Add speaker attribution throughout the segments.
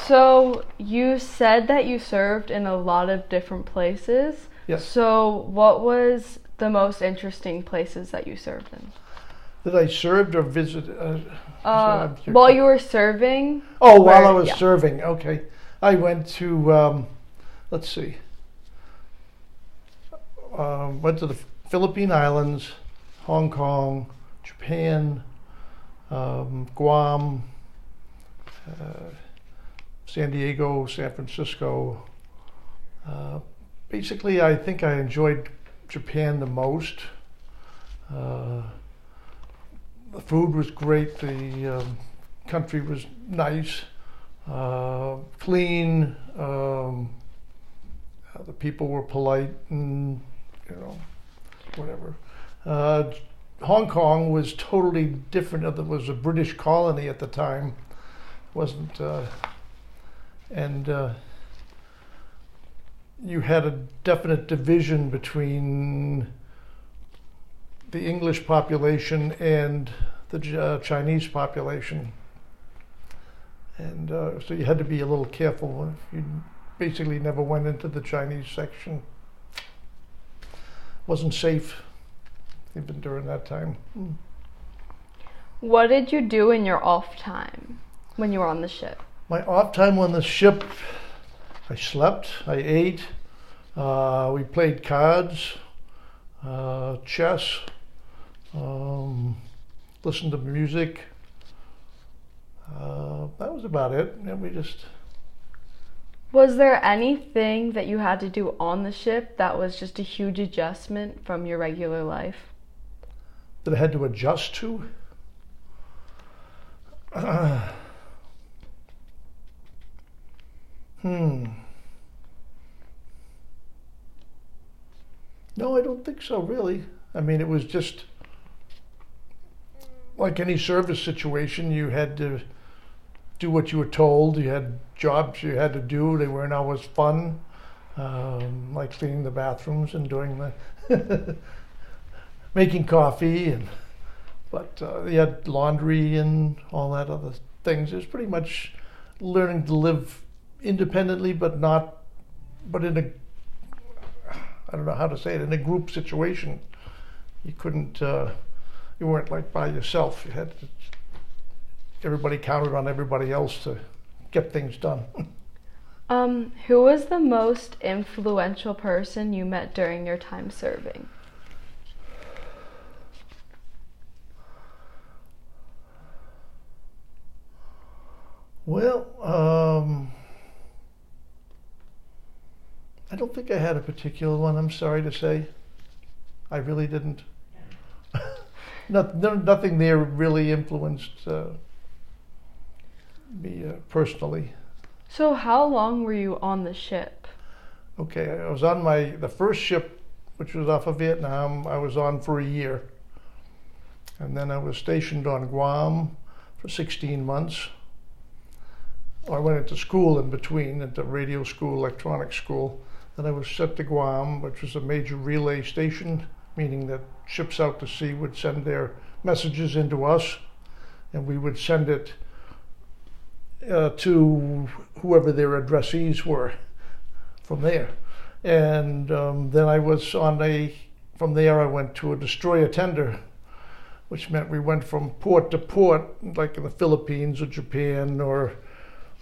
Speaker 1: So you said that you served in a lot of different places.
Speaker 2: Yes.
Speaker 1: So what was the most interesting places that you served in?
Speaker 2: That I served or visited?
Speaker 1: While you were serving?
Speaker 2: Oh, while I was serving, okay. I went to, let's see, went to the Philippine Islands, Hong Kong, Japan, Guam, San Diego, San Francisco. Basically, I think I enjoyed Japan the most. The food was great. The country was nice, clean. The people were polite, and whatever. Hong Kong was totally different. It was a British colony at the time. Wasn't and you had a definite division between the English population and the Chinese population, and so you had to be a little careful. You basically never went into the Chinese section. Wasn't safe even during that time.
Speaker 1: What did you do in your off time when you were on the ship?
Speaker 2: My off time on the ship, I slept, I ate, we played cards, chess, listened to music. That was about it. And we just...
Speaker 1: Was there anything that you had to do on the ship that was just a huge adjustment from your regular life?
Speaker 2: That I had to adjust to? No, I don't think so, really. I mean, it was just like any service situation. You had to do what you were told. You had jobs you had to do. They weren't always fun, like cleaning the bathrooms and doing the making coffee, but you had laundry and all that other things. It was pretty much learning to live independently, but in a, I don't know how to say it, in a group situation. You couldn't, you weren't like by yourself. You had to, everybody counted on everybody else to get things done.
Speaker 1: Who was the most influential person you met during your time serving?
Speaker 2: Well, I don't think I had a particular one, I'm sorry to say. I really didn't. Nothing there really influenced me personally.
Speaker 1: So how long were you on the ship?
Speaker 2: Okay, I was on the first ship, which was off of Vietnam. I was on for a year. And then I was stationed on Guam for 16 months. I went into school in between, into radio school, electronic school. Then I was sent to Guam, which was a major relay station, meaning that ships out to sea would send their messages into us, and we would send it to whoever their addressees were from there. And then I was from there I went to a destroyer tender, which meant we went from port to port, like in the Philippines or Japan or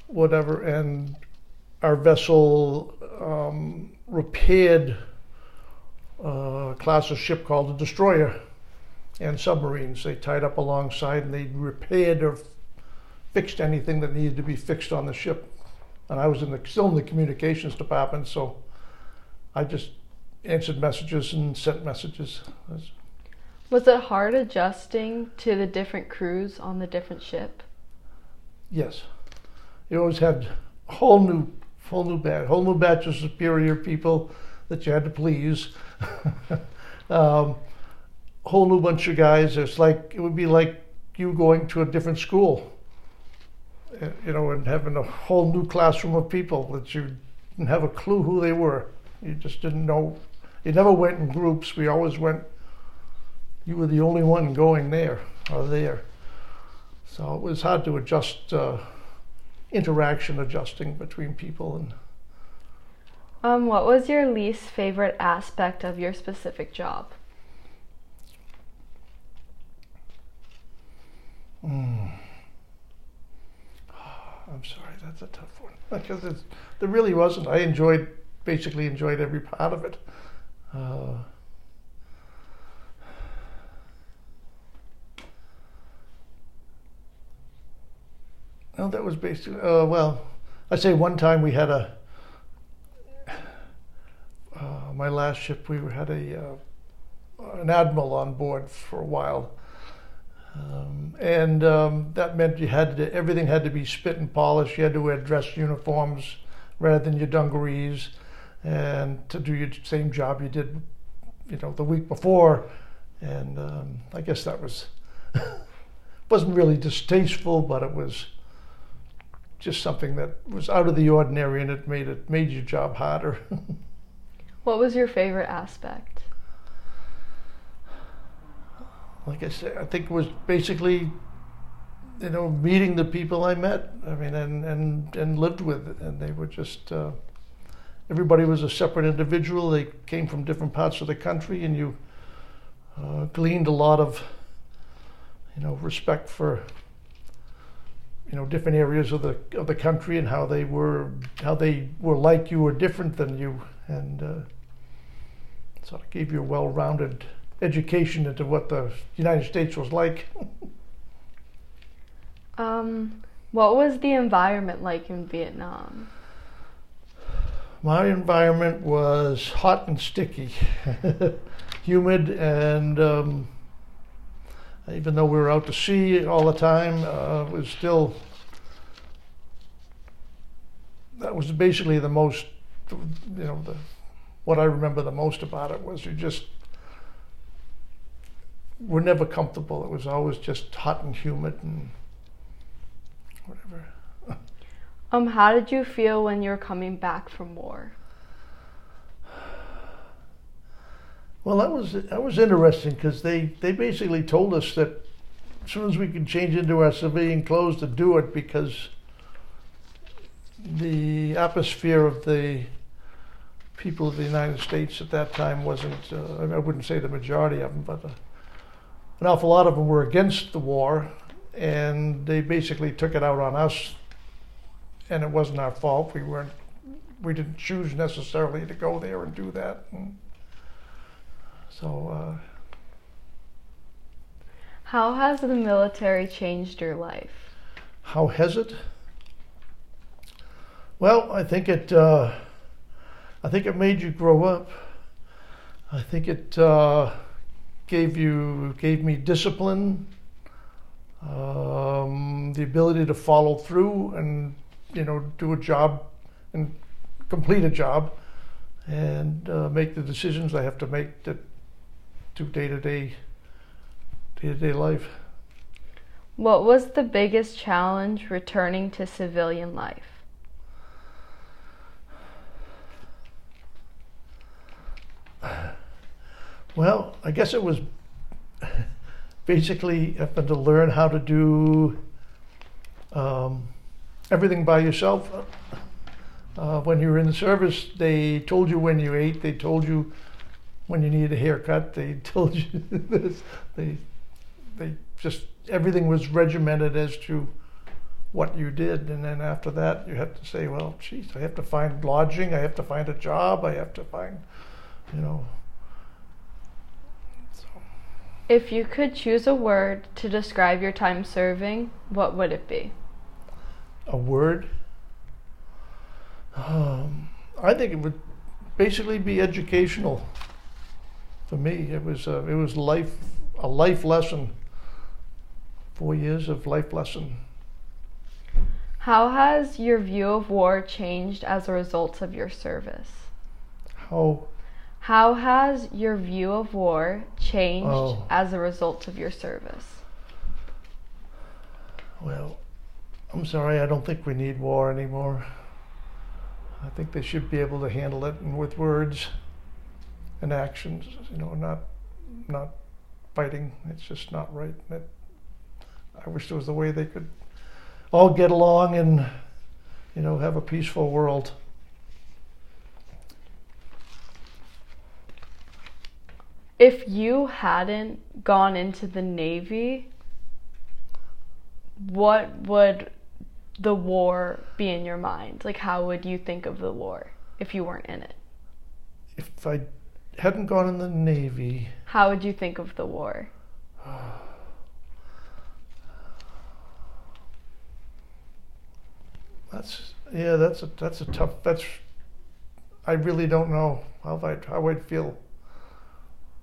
Speaker 2: whatever, and our vessel repaired a class of ship called a destroyer and submarines. They tied up alongside and they repaired or fixed anything that needed to be fixed on the ship. And I was still in the communications department, so I just answered messages and sent messages.
Speaker 1: Was it hard adjusting to the different crews on the different ship?
Speaker 2: Yes. You always had a whole new batch of superior people that you had to please. Whole new bunch of guys. It would be like you going to a different school, and having a whole new classroom of people that you didn't have a clue who they were. You just didn't know. You never went in groups. We always went. You were the only one going there or there. So it was hard to adjust. interaction adjusting between people. And
Speaker 1: What was your least favorite aspect of your specific job?
Speaker 2: I'm sorry, that's a tough one because there really wasn't. I basically enjoyed every part of it. No, that was basically, well, I say one time we had my last ship, we had an admiral on board for a while. That meant everything had to be spit and polished. You had to wear dress uniforms rather than your dungarees, and to do your same job you did, the week before. And I guess that wasn't really distasteful, but it was just something that was out of the ordinary, and it made your job harder.
Speaker 1: What was your favorite aspect?
Speaker 2: Like I said, I think it was basically, meeting the people I met. I mean, and lived with, and they were just. Everybody was a separate individual. They came from different parts of the country, and you gleaned a lot of, respect for, different areas of the country and how they were like you or different than you, and sort of gave you a well-rounded education into what the United States was like.
Speaker 1: What was the environment like in Vietnam?
Speaker 2: My environment was hot and sticky, humid, and even though we were out to sea all the time, it was still, that was basically the most, what I remember the most about it was we're never comfortable. It was always just hot and humid and whatever.
Speaker 1: How did you feel when you were coming back from war?
Speaker 2: Well, that was interesting because they basically told us that as soon as we could change into our civilian clothes to do it, because the atmosphere of the people of the United States at that time wasn't, I wouldn't say the majority of them, but an awful lot of them were against the war, and they basically took it out on us, and it wasn't our fault. We didn't choose necessarily to go there and do that. And so.
Speaker 1: How has the military changed your life?
Speaker 2: How has it? Well, I think it made you grow up. I think it gave me discipline, the ability to follow through and do a job and complete a job, and make the decisions I have to make that do day-to-day life.
Speaker 1: What was the biggest challenge returning to civilian life?
Speaker 2: Well, I guess it was basically having to learn how to do everything by yourself. When you were in the service, they told you when you ate, they told you when you needed a haircut, they told you this. They just, everything was regimented as to what you did. And then after that, you had to say, well, geez, I have to find lodging, I have to find a job, I have to find, So.
Speaker 1: If you could choose a word to describe your time serving, what would it be?
Speaker 2: A word? I think it would basically be educational. For me, it was a life lesson. 4 years of life lesson.
Speaker 1: How has your view of war changed as a result of your service? How has your view of war changed as a result of your service?
Speaker 2: Well, I'm sorry, I don't think we need war anymore. I think they should be able to handle it with words and actions, not fighting. It's just not right. I wish there was a way they could all get along and have a peaceful world.
Speaker 1: If you hadn't gone into the Navy, what would the war be in your mind? Like, how would you think of the war if you weren't in it?
Speaker 2: If I hadn't gone in the Navy,
Speaker 1: how would you think of the war?
Speaker 2: That's a tough. I really don't know how I'd feel.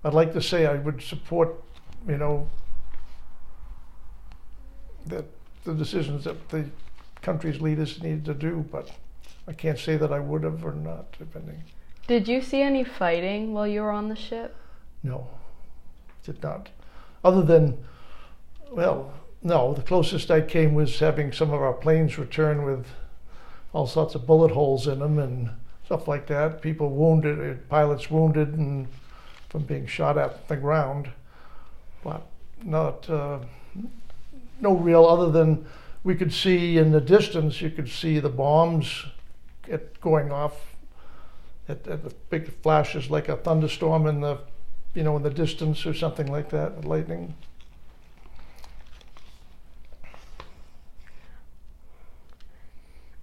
Speaker 2: I'd like to say I would support, that the decisions that the country's leaders needed to do, but I can't say that I would have or not, depending.
Speaker 1: Did you see any fighting while you were on the ship?
Speaker 2: No, did not. Other than, well, no, the closest I came was having some of our planes return with all sorts of bullet holes in them and stuff like that. People wounded, pilots wounded and from being shot at the ground, but not, no real, other than we could see in the distance, you could see the bombs going off at the big flashes like a thunderstorm in the, in the distance or something like that, lightning.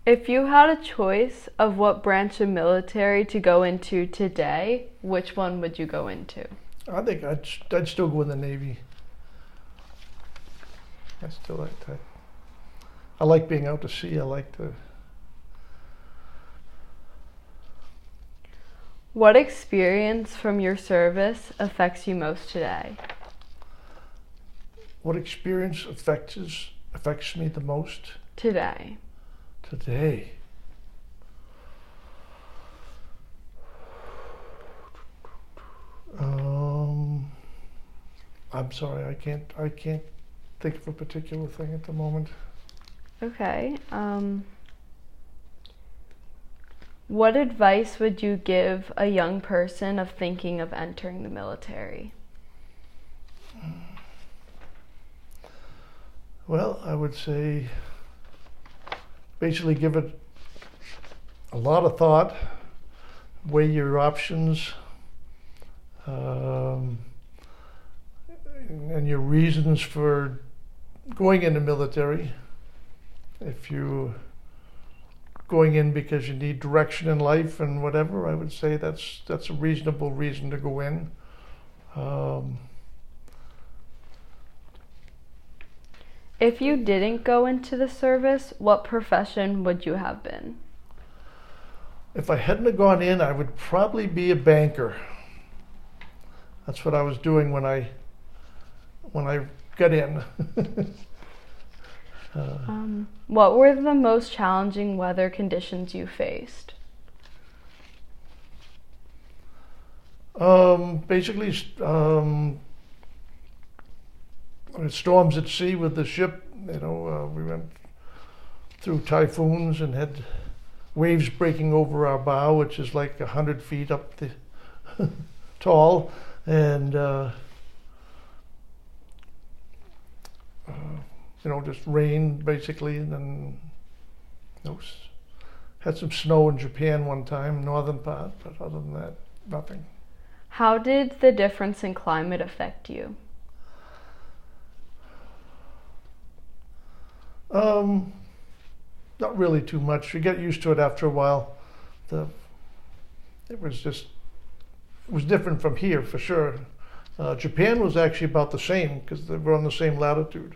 Speaker 1: If you had a choice of what branch of military to go into today, which one would you go into?
Speaker 2: I think I'd still go in the Navy. I still like that. I like being out to sea. I like to.
Speaker 1: What experience from your service affects you most today?
Speaker 2: What experience affects me the most?
Speaker 1: Today.
Speaker 2: Today. I'm sorry, I can't think of a particular thing at the moment.
Speaker 1: Okay. What advice would you give a young person of thinking of entering the military?
Speaker 2: Well, I would say basically give it a lot of thought, weigh your options, and your reasons for going in the military. If you going in because you need direction in life and whatever, I would say that's a reasonable reason to go in.
Speaker 1: If you didn't go into the service, what profession would you have been?
Speaker 2: If I hadn't have gone in, I would probably be a banker. That's what I was doing when I got in.
Speaker 1: What were the most challenging weather conditions you faced?
Speaker 2: Basically, storms at sea with the ship. We went through typhoons and had waves breaking over our bow, which is like 100 feet up the tall, and just rain basically, and then had some snow in Japan one time, northern part, but other than that, nothing.
Speaker 1: How did the difference in climate affect you?
Speaker 2: Not really too much. You get used to it after a while. It was different from here for sure. Japan was actually about the same because they were on the same latitude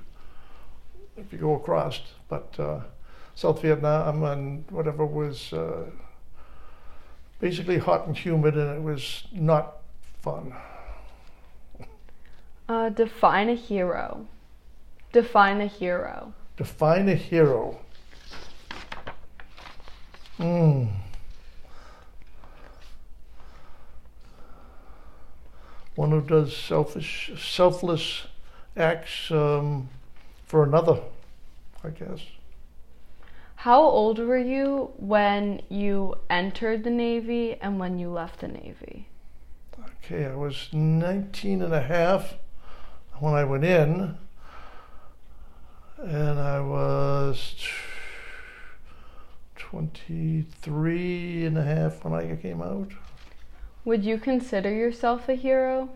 Speaker 2: if you go across. But South Vietnam and whatever was basically hot and humid, and it was not fun.
Speaker 1: Define a hero. Define a hero.
Speaker 2: Define a hero. One who does selfless acts for another, I guess.
Speaker 1: How old were you when you entered the Navy and when you left the Navy?
Speaker 2: Okay, I was 19 and a half when I went in, and I was 23 and a half when I came out.
Speaker 1: Would you consider yourself a hero?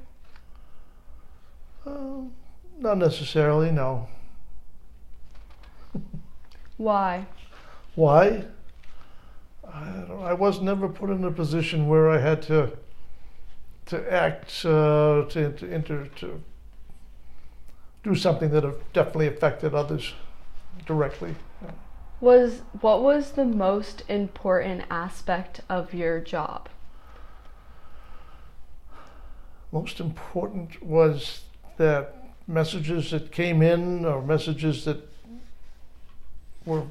Speaker 2: Not necessarily, no.
Speaker 1: Why?
Speaker 2: Why? I was never put in a position where I had to act, to do something that definitely affected others directly.
Speaker 1: What was the most important aspect of your job?
Speaker 2: Most important was that messages that came in, or messages that were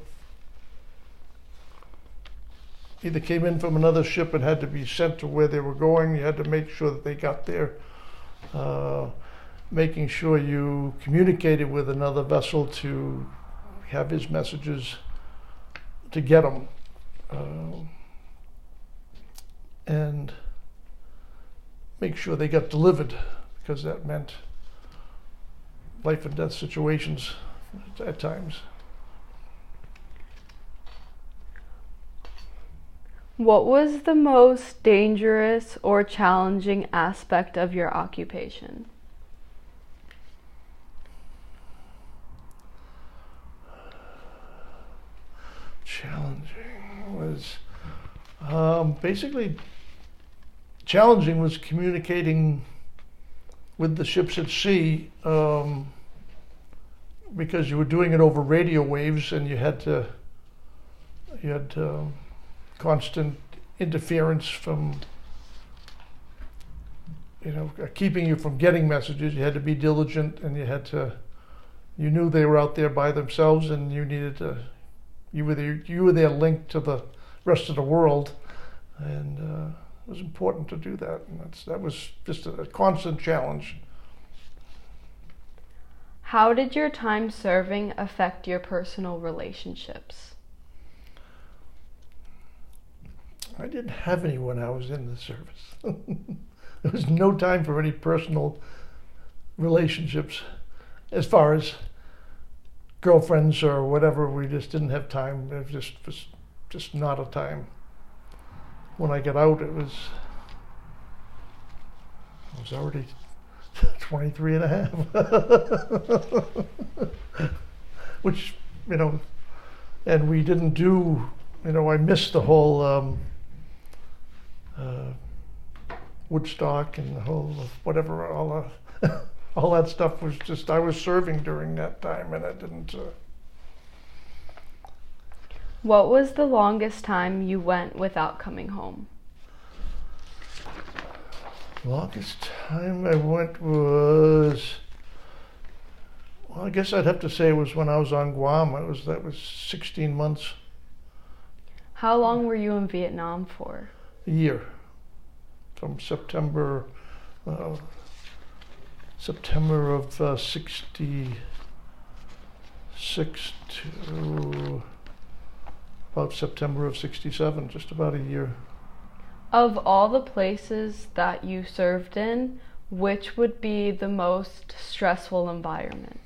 Speaker 2: either came in from another ship and had to be sent to where they were going, you had to make sure that they got there. Making sure you communicated with another vessel to have his messages to get them. And make sure they got delivered, because that meant life and death situations at times.
Speaker 1: What was the most dangerous or challenging aspect of your occupation?
Speaker 2: Challenging was basically challenging was communicating with the ships at sea, because you were doing it over radio waves, and you had constant interference from keeping you from getting messages. You had to be diligent, and you knew they were out there by themselves, and you were their link to the rest of the world, and it was important to do that, and that was just a constant challenge.
Speaker 1: How did your time serving affect your personal relationships?
Speaker 2: I didn't have any when I was in the service. There was no time for any personal relationships. As far as girlfriends or whatever, we just didn't have time. It was just not a time. When I got out, I was already 23 and a half. Which, and we didn't do, I missed the whole Woodstock and the whole whatever, all that stuff was just, I was serving during that time, and I didn't.
Speaker 1: What was the longest time you went without coming home?
Speaker 2: Longest time I went was, well, I guess I'd have to say it was when I was on Guam. That was 16 months.
Speaker 1: How long were you in Vietnam for?
Speaker 2: A year. From September of '66 to about September of '67, just about a year.
Speaker 1: Of all the places that you served in, which would be the most stressful environment?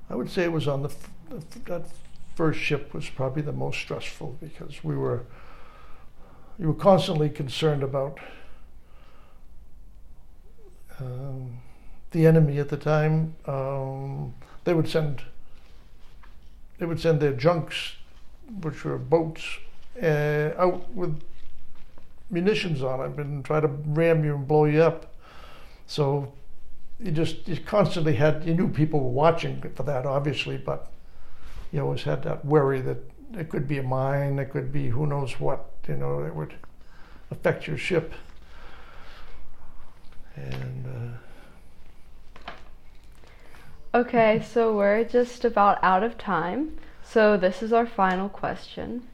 Speaker 2: I would say it was on that first ship was probably the most stressful, because you were constantly concerned about the enemy at the time. They would send their junks, which were boats, out with munitions on them and try to ram you and blow you up. So you constantly you knew people were watching for that, obviously, but you always had that worry that it could be a mine, it could be who knows what, that would affect your ship. And
Speaker 1: Okay, so we're just about out of time. So this is our final question.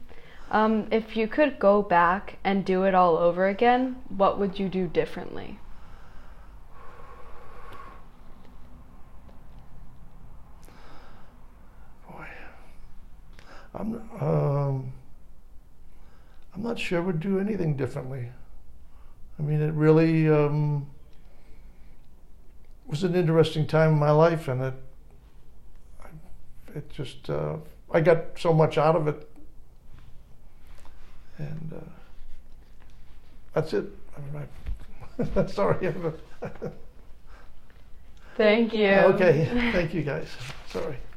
Speaker 1: If you could go back and do it all over again, what would you do differently?
Speaker 2: boy, I'm not sure I would do anything differently. I mean, it really was an interesting time in my life, and it just I got so much out of it, and that's it. I mean, sorry.
Speaker 1: Thank you.
Speaker 2: Okay, thank you guys. Sorry.